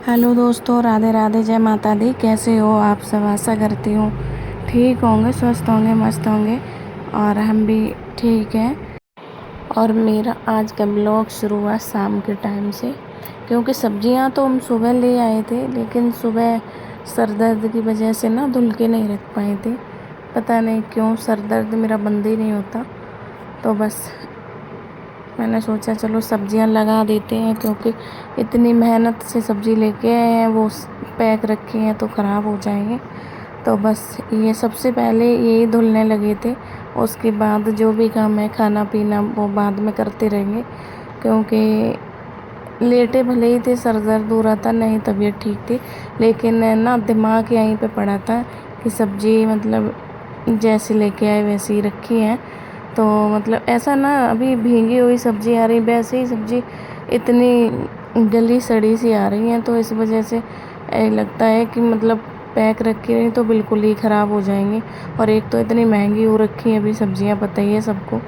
Hello दोस्तों, राधे राधे, जय माता दी। कैसे हो आप सब? आशा करती हूँ ठीक होंगे, स्वस्थ होंगे, मस्त होंगे। और हम भी ठीक हैं। और मेरा आज का ब्लॉग शुरू हुआ शाम के टाइम से, क्योंकि सब्जियां तो हम सुबह ले आए थे, लेकिन सुबह सर दर्द की वजह से ना धुल के नहीं रख पाए थे। पता नहीं क्यों सर दर्द मेरा बंद ही नहीं होता। तो बस मैंने सोचा चलो सब्जियां लगा देते हैं, क्योंकि इतनी मेहनत से सब्ज़ी लेके आए हैं, वो पैक रखी हैं तो ख़राब हो जाएंगे। तो बस ये सबसे पहले यही धुलने लगे थे। उसके बाद जो भी काम है खाना पीना वो बाद में करते रहेंगे, क्योंकि लेटे भले ही थे, सर दर्द हो रहा था, नहीं तबीयत ठीक थी, लेकिन ना दिमाग यहीं पे पड़ा था कि सब्ज़ी मतलब जैसे लेके आए वैसे ही रखी है। तो मतलब ऐसा ना, अभी भीगी हुई सब्ज़ी आ रही, वैसे ही सब्ज़ी इतनी गली सड़ी सी आ रही है, तो इस वजह से लगता है कि मतलब पैक रखी रही तो बिल्कुल ही ख़राब हो जाएंगी। और एक तो इतनी महंगी हो रखी है अभी सब्ज़ियाँ, पता ही है सबको।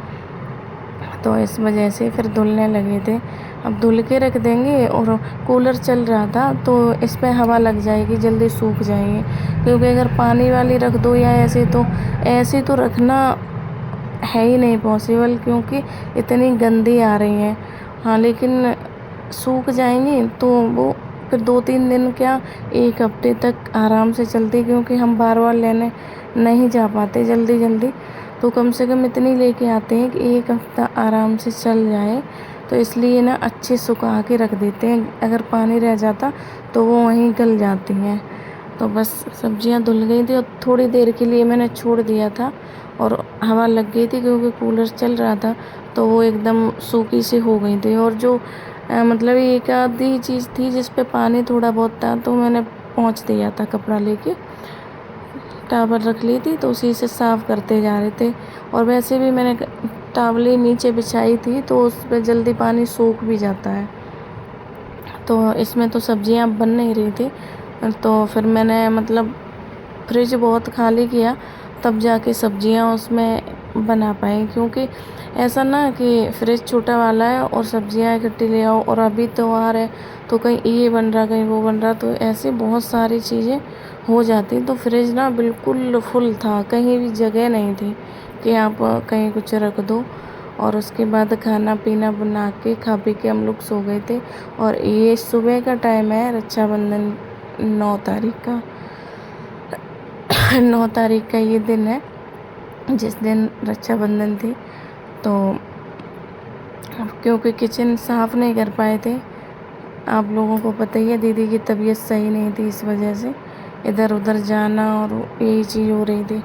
तो इस वजह से फिर धुलने लगे थे। अब धुल के रख देंगे, और कूलर चल रहा था तो इस पे हवा लग जाएगी, जल्दी सूख जाएंगे। क्योंकि अगर पानी वाली रख दो या ऐसे तो रखना है ही नहीं पॉसिबल, क्योंकि इतनी गंदी आ रही हैं। हाँ, लेकिन सूख जाएंगी तो वो फिर 2-3 दिन क्या, 1 हफ्ते तक आराम से चलती, क्योंकि हम बार बार लेने नहीं जा पाते जल्दी जल्दी। तो कम से कम इतनी लेके आते हैं कि 1 हफ्ता आराम से चल जाए। तो इसलिए ना अच्छे सुखा के रख देते हैं, अगर पानी रह जाता तो वो वहीं गल जाती हैं। तो बस सब्जियां धुल गई थी और थोड़ी देर के लिए मैंने छोड़ दिया था, और हवा लग गई थी क्योंकि कूलर चल रहा था, तो वो एकदम सूखी सी हो गई थी। और जो मतलब एक आधी चीज़ थी जिस पे पानी थोड़ा बहुत था, तो मैंने पोंछ दिया था कपड़ा लेके, टावल रख ली थी तो उसी से साफ़ करते जा रहे थे। और वैसे भी मैंने टावली नीचे बिछाई थी तो उस पर जल्दी पानी सूख भी जाता है। तो इसमें तो सब्जियां बन नहीं रही थी, तो फिर मैंने मतलब फ्रिज बहुत खाली किया, तब जाके सब्जियां उसमें बना पाई। क्योंकि ऐसा ना कि फ्रिज छोटा वाला है और सब्जियां इकट्ठी ले आओ, और अभी त्योहार है तो कहीं ये बन रहा कहीं वो बन रहा, तो ऐसे बहुत सारी चीज़ें हो जाती। तो फ्रिज ना बिल्कुल फुल था, कहीं भी जगह नहीं थी कि आप कहीं कुछ रख दो। और उसके बाद खाना पीना बना के खा पी के हम लोग सो गए थे। और ये सुबह का टाइम है, रक्षाबंधन 9 तारीख का। 9 तारीख का ये दिन है जिस दिन रक्षाबंधन थी। तो क्योंकि किचन साफ़ नहीं कर पाए थे, आप लोगों को पता ही है, दीदी की तबीयत सही नहीं थी, इस वजह से इधर उधर जाना और यही चीज़ हो रही थी।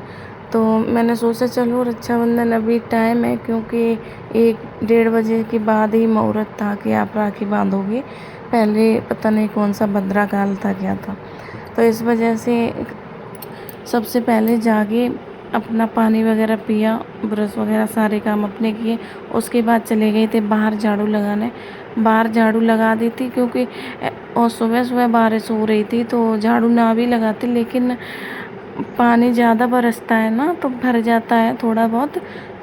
तो मैंने सोचा चलो रक्षाबंधन अभी टाइम है, क्योंकि 1-1:30 बजे के बाद ही मुहूर्त था कि आप राखी बांधोगे। पहले पता नहीं कौन सा भद्रा काल था, क्या था। तो इस वजह से सबसे पहले जाके अपना पानी वगैरह पिया, ब्रश वगैरह सारे काम अपने किए। उसके बाद चले गए थे बाहर झाड़ू लगाने। बाहर झाड़ू लगा दी थी, क्योंकि और सुबह सुबह बारिश हो रही थी, तो झाड़ू ना भी लगाती, लेकिन पानी ज़्यादा बरसता है ना तो भर जाता है थोड़ा बहुत,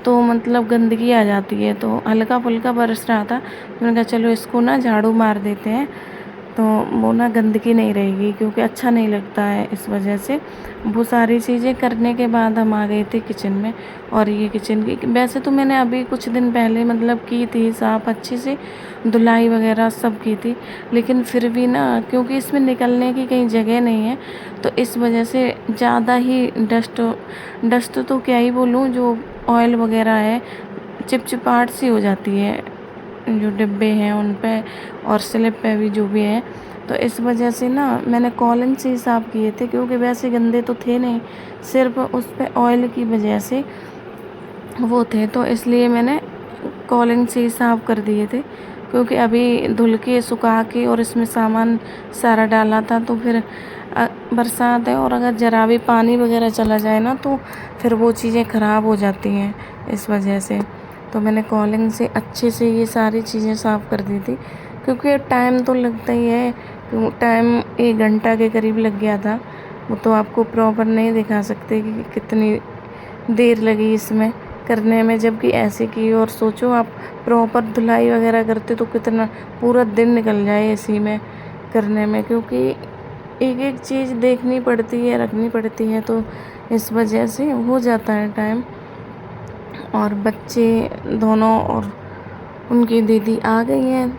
तो मतलब गंदगी आ जाती है। तो हल्का फुल्का बरस रहा था, मैंने कहा चलो इसको ना झाड़ू मार देते हैं, तो वो ना गंदगी नहीं रहेगी, क्योंकि अच्छा नहीं लगता है। इस वजह से वो सारी चीज़ें करने के बाद हम आ गए थे किचन में। और ये किचन की वैसे तो मैंने अभी कुछ दिन पहले मतलब की थी साफ़ अच्छे से, धुलाई वगैरह सब की थी, लेकिन फिर भी ना, क्योंकि इसमें निकलने की कहीं जगह नहीं है, तो इस वजह से ज़्यादा ही डस्ट डस्ट तो क्या ही बोलूँ, जो ऑयल वगैरह है चिपचिपाहट सी हो जाती है जो डिब्बे हैं उन पे, और स्लिप पे भी जो भी है। तो इस वजह से ना मैंने कॉलिन से ही साफ़ किए थे, क्योंकि वैसे गंदे तो थे नहीं, सिर्फ उस पे ऑयल की वजह से वो थे, तो इसलिए मैंने कॉलिन से ही साफ़ कर दिए थे। क्योंकि अभी धुल के सुखा के और इसमें सामान सारा डाला था, तो फिर बरसात है और अगर ज़रा भी पानी वगैरह चला जाए ना तो फिर वो चीज़ें ख़राब हो जाती हैं, इस वजह से। तो मैंने कॉलिंग से अच्छे से ये सारी चीज़ें साफ़ कर दी थी, क्योंकि टाइम तो लगता ही है। टाइम 1 घंटा के करीब लग गया था, वो तो आपको प्रॉपर नहीं दिखा सकते कि कितनी देर लगी इसमें करने में, जबकि ऐसे की। और सोचो आप प्रॉपर धुलाई वगैरह करते तो कितना पूरा दिन निकल जाए इसी में, करने में, क्योंकि एक एक चीज़ देखनी पड़ती है, रखनी पड़ती है, तो इस वजह से हो जाता है टाइम। और बच्चे दोनों और उनकी दीदी आ गई हैं,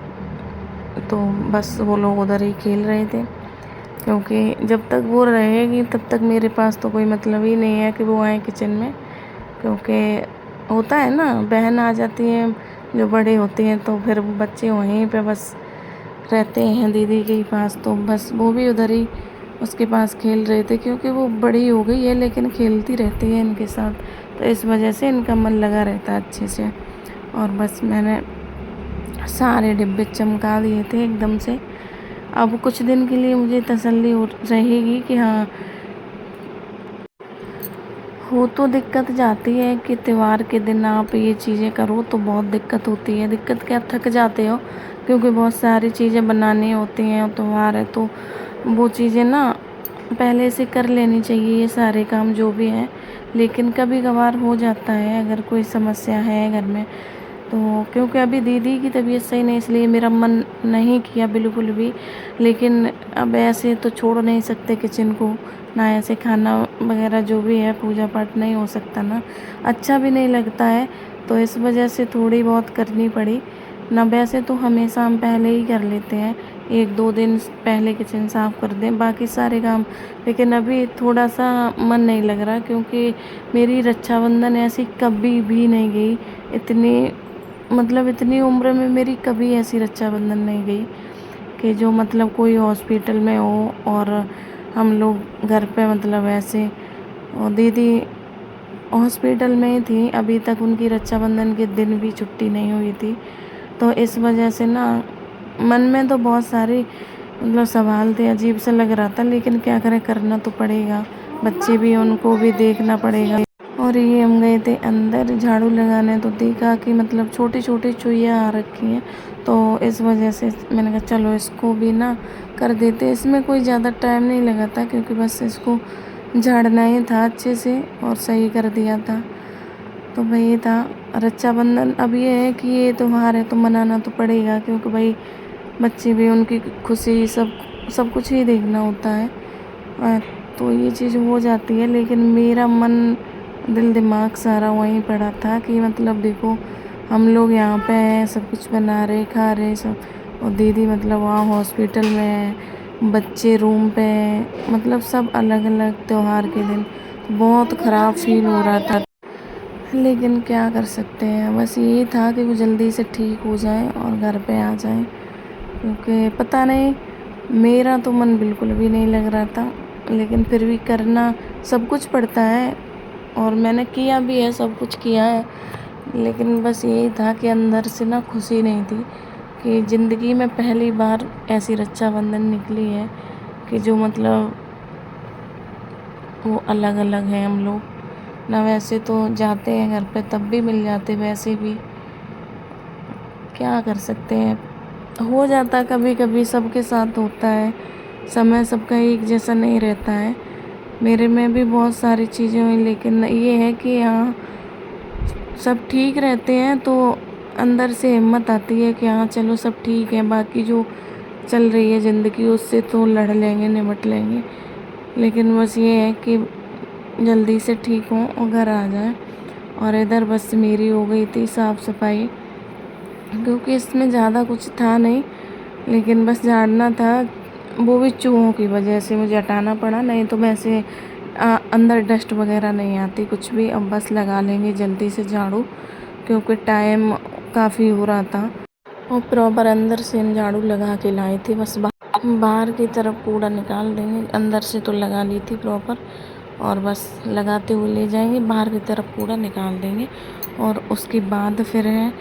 तो बस वो लोग उधर ही खेल रहे थे, क्योंकि जब तक वो रहेगी तब तक मेरे पास तो कोई मतलब ही नहीं है कि वो आए किचन में, क्योंकि होता है ना, बहन आ जाती है जो बड़े होती हैं तो फिर वो बच्चे वहीं पे बस रहते हैं दीदी के पास, तो बस वो भी उधर ही उसके पास खेल रहे थे, क्योंकि वो बड़ी हो गई है लेकिन खेलती रहती है इनके साथ, तो इस वजह से इनका मन लगा रहता है अच्छे से। और बस मैंने सारे डिब्बे चमका दिए थे एकदम से। अब कुछ दिन के लिए मुझे तसल्ली रहेगी कि हाँ, हो तो दिक्कत जाती है कि त्योहार के दिन आप ये चीज़ें करो तो बहुत दिक्कत होती है। दिक्कत क्या, थक जाते हो, क्योंकि बहुत सारी चीज़ें बनानी होती हैं और त्योहार है तो वो चीज़ें ना पहले से कर लेनी चाहिए, ये सारे काम जो भी हैं। लेकिन कभी कभार हो जाता है, अगर कोई समस्या है घर में तो, क्योंकि अभी दीदी की तबीयत सही नहीं, इसलिए मेरा मन नहीं किया बिल्कुल भी। लेकिन अब ऐसे तो छोड़ नहीं सकते किचन को ना, ऐसे खाना वगैरह जो भी है पूजा पाठ नहीं हो सकता ना, अच्छा भी नहीं लगता है, तो इस वजह से थोड़ी बहुत करनी पड़ी ना। वैसे तो हमेशा हम पहले ही कर लेते हैं, एक दो दिन पहले किचन साफ़ कर दें बाकी सारे काम, लेकिन अभी थोड़ा सा मन नहीं लग रहा, क्योंकि मेरी रक्षाबंधन ऐसी कभी भी नहीं गई। इतनी मतलब इतनी उम्र में मेरी कभी ऐसी रक्षाबंधन नहीं गई कि जो मतलब कोई हॉस्पिटल में हो और हम लोग घर पे मतलब ऐसे। और दीदी हॉस्पिटल में ही थी अभी तक, उनकी रक्षाबंधन के दिन भी छुट्टी नहीं हुई थी, तो इस वजह से ना मन में तो बहुत सारे मतलब सवाल थे, अजीब सा लग रहा था, लेकिन क्या करें, करना तो पड़ेगा, बच्चे भी उनको भी देखना पड़ेगा। और ये हम गए थे अंदर झाड़ू लगाने, तो देखा कि मतलब छोटी छोटी चुईयाँ आ रखी हैं, तो इस वजह से मैंने कहा चलो इसको भी ना कर देते। इसमें कोई ज़्यादा टाइम नहीं लगा था, क्योंकि बस इसको झाड़ना ही था अच्छे से और सही कर दिया था। तो भाई ये था रक्षाबंधन। अब ये है कि ये त्योहार है तो मनाना तो पड़ेगा, क्योंकि भाई बच्चे भी, उनकी खुशी, सब सब कुछ ही देखना होता है। तो ये चीज़ हो जाती है, लेकिन मेरा मन दिल दिमाग सारा वहीं पड़ा था कि मतलब देखो हम लोग यहाँ पे हैं, सब कुछ बना रहे खा रहे सब, और दीदी मतलब वहाँ हॉस्पिटल में है, बच्चे रूम पे हैं, मतलब सब अलग अलग त्योहार के दिन। बहुत ख़राब फील हो रहा था, लेकिन क्या कर सकते हैं, बस यही था कि वो जल्दी से ठीक हो जाए और घर पे आ जाए, क्योंकि पता नहीं मेरा तो मन बिल्कुल भी नहीं लग रहा था, लेकिन फिर भी करना सब कुछ पड़ता है, और मैंने किया भी है, सब कुछ किया है। लेकिन बस यही था कि अंदर से ना खुशी नहीं थी कि ज़िंदगी में पहली बार ऐसी रक्षाबंधन निकली है कि जो मतलब वो अलग अलग है हम लोग ना। वैसे तो जाते हैं घर पे तब भी मिल जाते, वैसे भी क्या कर सकते हैं, हो जाता कभी कभी, सबके साथ होता है, समय सबका एक जैसा नहीं रहता है। मेरे में भी बहुत सारी चीज़ें हुई, लेकिन ये है कि हाँ सब ठीक रहते हैं, तो अंदर से हिम्मत आती है कि हाँ चलो सब ठीक है, बाकी जो चल रही है ज़िंदगी उससे तो लड़ लेंगे, निपट लेंगे। लेकिन बस ये है कि जल्दी से ठीक हों और घर आ जाएं। और इधर बस मेरी हो गई थी साफ़ सफाई, क्योंकि इसमें ज़्यादा कुछ था नहीं, लेकिन बस झाड़ना था, वो भी चूहों की वजह से मुझे हटाना पड़ा, नहीं तो वैसे अंदर डस्ट वगैरह नहीं आती कुछ भी। अब बस लगा लेंगे जल्दी से झाड़ू, क्योंकि टाइम काफ़ी हो रहा था, और प्रॉपर अंदर से झाड़ू लगा के लाई थी, बस बाहर की तरफ कूड़ा निकाल देंगे, अंदर से तो लगा ली थी प्रॉपर, और बस लगाते हुए ले जाएंगे, बाहर की तरफ कूड़ा निकाल देंगे। और उसके बाद फिर है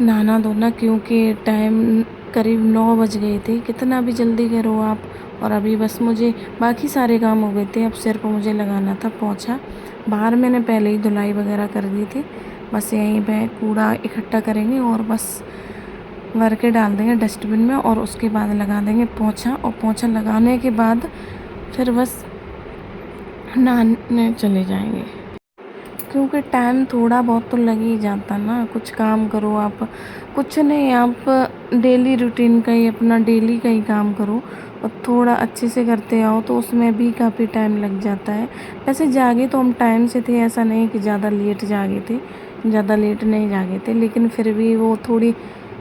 नहाना धोना, क्योंकि टाइम करीब 9 बज गए थे, कितना भी जल्दी करो आप। और अभी बस मुझे बाकी सारे काम हो गए थे, अब सिर्फ मुझे लगाना था पोंछा। बाहर मैंने पहले ही धुलाई वगैरह कर दी थी, बस यहीं पे कूड़ा इकट्ठा करेंगे और बस भर के डाल देंगे डस्टबिन में, और उसके बाद लगा देंगे पोंछा। और पोंछा लगाने के बाद फिर बस नहाने चले जाएंगे, क्योंकि टाइम थोड़ा बहुत तो लग ही जाता ना, कुछ काम करो आप, कुछ नहीं आप डेली रूटीन का ही, अपना डेली का ही काम करो और थोड़ा अच्छे से करते आओ तो उसमें भी काफ़ी टाइम लग जाता है। वैसे जागे तो हम टाइम से थे, ऐसा नहीं कि ज़्यादा लेट जागे थे, ज़्यादा लेट नहीं जागे थे, लेकिन फिर भी वो थोड़ी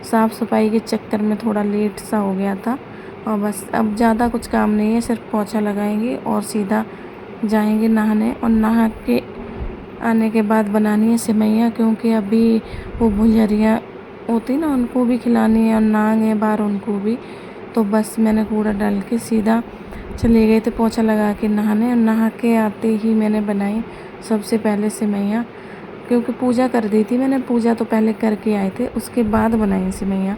साफ़ सफाई के चक्कर में थोड़ा लेट सा हो गया था। और बस अब ज़्यादा कुछ काम नहीं है, सिर्फ पोछा लगाएंगे और सीधा जाएंगे नहाने, और नहा के आने के बाद बनानी है सेवइयाँ, क्योंकि अभी वो भुंजरियाँ होती ना उनको भी खिलानी है और नांग है बाहर उनको भी। तो बस मैंने कूड़ा डाल के सीधा चले गए थे पोछा लगा के नहाने, और नहा के आते ही मैंने बनाई सबसे पहले सेवइयाँ, क्योंकि पूजा कर दी थी मैंने, पूजा तो पहले करके आए थे, उसके बाद बनाई सेवइयाँ।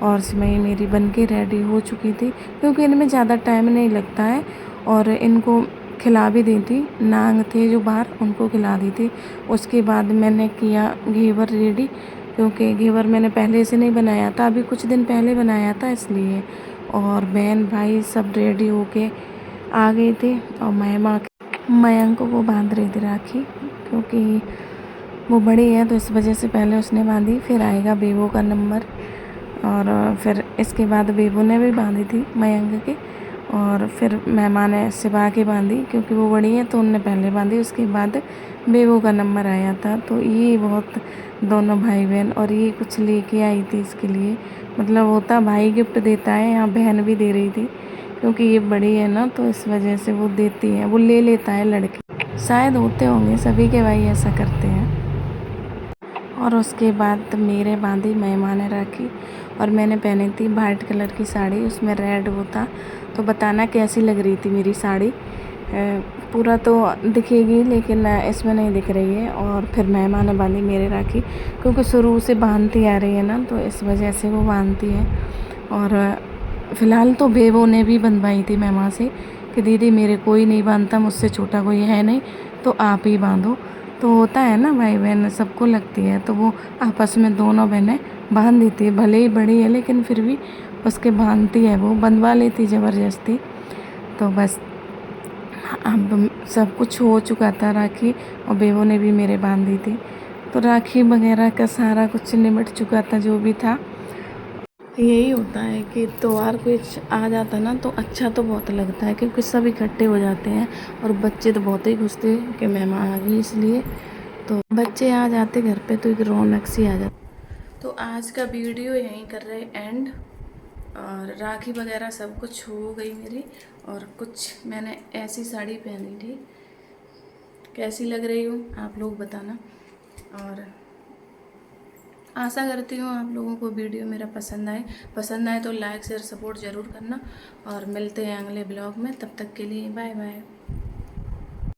और सेवई मेरी बन के रेडी हो चुकी थी, क्योंकि इनमें ज़्यादा टाइम नहीं लगता है और इनको खिला भी दी थी, नांग थे जो बाहर उनको खिला दी थी। उसके बाद मैंने किया घेवर रेडी, क्योंकि घेवर मैंने पहले से नहीं बनाया था, अभी कुछ दिन पहले बनाया था इसलिए। और बहन भाई सब रेडी होके आ गए थे, और मयंक को वो बांध रही थी राखी, क्योंकि वो बड़ी है तो इस वजह से पहले उसने बांधी, फिर आएगा बेबो का नंबर, और फिर इसके बाद बेबो ने भी बांधी थी मयंक के, और फिर मेहमान ने सिबा के बांधी, क्योंकि वो बड़ी है तो उनने पहले बांधी, उसके बाद बेबो का नंबर आया था। तो ये बहुत दोनों भाई बहन, और ये कुछ लेके आई थी इसके लिए, मतलब होता भाई गिफ्ट देता है, यहाँ बहन भी दे रही थी, क्योंकि ये बड़ी है ना तो इस वजह से वो देती है, वो ले लेता है लड़की, शायद होते होंगे सभी के भाई ऐसा करते हैं। और उसके बाद मेरे बांधी मेहमान ने राखी, और मैंने पहनी थी वाइट कलर की साड़ी, उसमें रेड वो था। तो बताना कैसी लग रही थी मेरी साड़ी, पूरा तो दिखेगी लेकिन इसमें नहीं दिख रही है। और फिर मेहमान ने बांधी मेरे राखी, क्योंकि शुरू से बांधती आ रही है ना तो इस वजह से वो बांधती है। और फ़िलहाल तो बेबो ने भी बंधवाई थी मेहमान से कि दीदी मेरे कोई नहीं बांधता, मुझसे छोटा कोई है नहीं, तो आप ही बांधो। तो होता है ना भाई बहन सबको लगती है, तो वो आपस में दोनों बहनें बांध देती है, भले ही बड़ी है लेकिन फिर भी उसके बांधती है, वो बंधवा लेती ज़बरदस्ती। तो बस अब सब कुछ हो चुका था राखी, और बेबो ने भी मेरे बांध दी थी, तो राखी वगैरह का सारा कुछ निमट चुका था जो भी था। यही होता है कि त्योहार कुछ आ जाता ना तो अच्छा तो बहुत लगता है, क्योंकि सब इकट्ठे हो जाते हैं, और बच्चे तो बहुत ही खुश थे कि मेहमान आ गई, इसलिए तो बच्चे आ जाते घर पे तो एक रौनक सी आ जाती। तो आज का वीडियो यहीं कर रहे एंड, और राखी वगैरह सब कुछ हो गई मेरी, और कुछ मैंने ऐसी साड़ी पहनी थी, कैसी लग रही हूँ आप लोग बताना, और आशा करती हूँ आप लोगों को वीडियो मेरा पसंद आए तो लाइक शेयर सपोर्ट ज़रूर करना, और मिलते हैं अगले ब्लॉग में, तब तक के लिए बाय बाय।